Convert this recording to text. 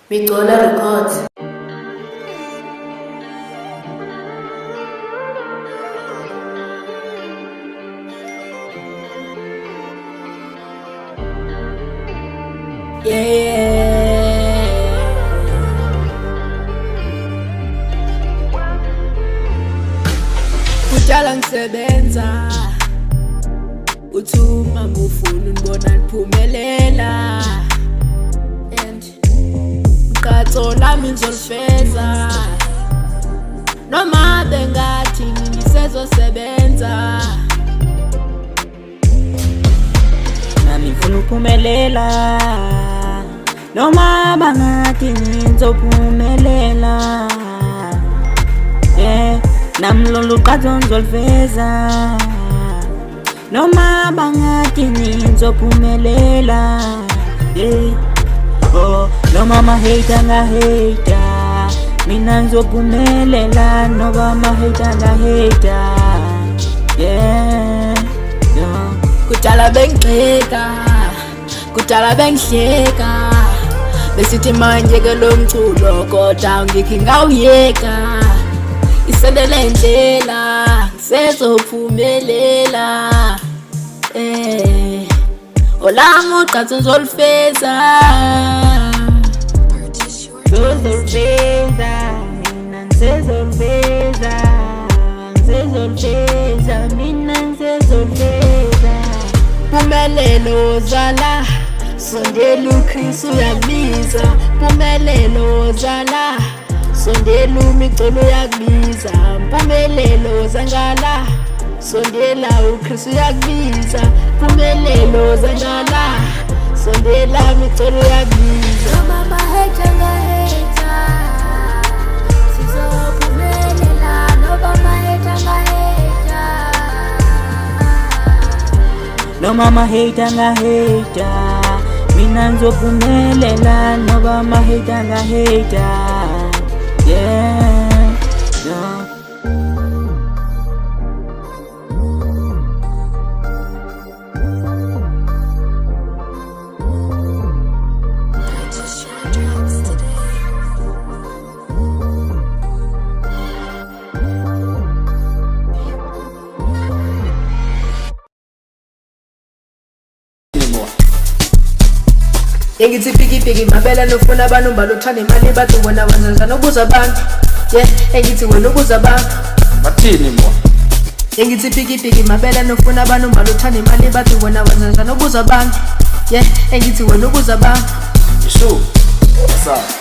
Migcola Records. Kudala ngisebenza uthuma ngufuna unibona niphumelela and uqatso lami ngizolifeza noma bengathi ngisezosebenza nami ngifuna ukuphumelela noma bangathi ngizophumelela nami lolu qatso ngizolifeza noma bangathi ngizophumelela noma ma-hater nga-hater mina ngizophumelela noma ma-hater nga-hater kudala bengixeka kudala bengihleka besithi manje-ke lo mculo kodwa ngikho ngawuyeka isendele indlela ngisezophumelela olami uqatso ngizolifeza ngizolifeza mina ngizolifeza ngizolifeza mina ngizolifeza Phumelelo zala sondela uKristu uyakubiza Phumelelo zala sondela umicolo uyakubiza Phumelelo zangala sondela uKristu uyakubiza Phumelelo zangala sondela umicolo uyakubiza Noma ma-hater nga-hater sizophumelela noma ma-hater nga-hater noma ma-hater nga-hater mina ngizophumelela noma ma-hater nga-hater Engithi piki mabela nofuna abantu balothanda imali bathi wena wenza nobuza abantu engithi wena ubuza abantu bathini mo engithi piki mabela nofuna abantu balothanda imali bathi wena wenza nobuza abantu engithi wena ubuza abantu isho sa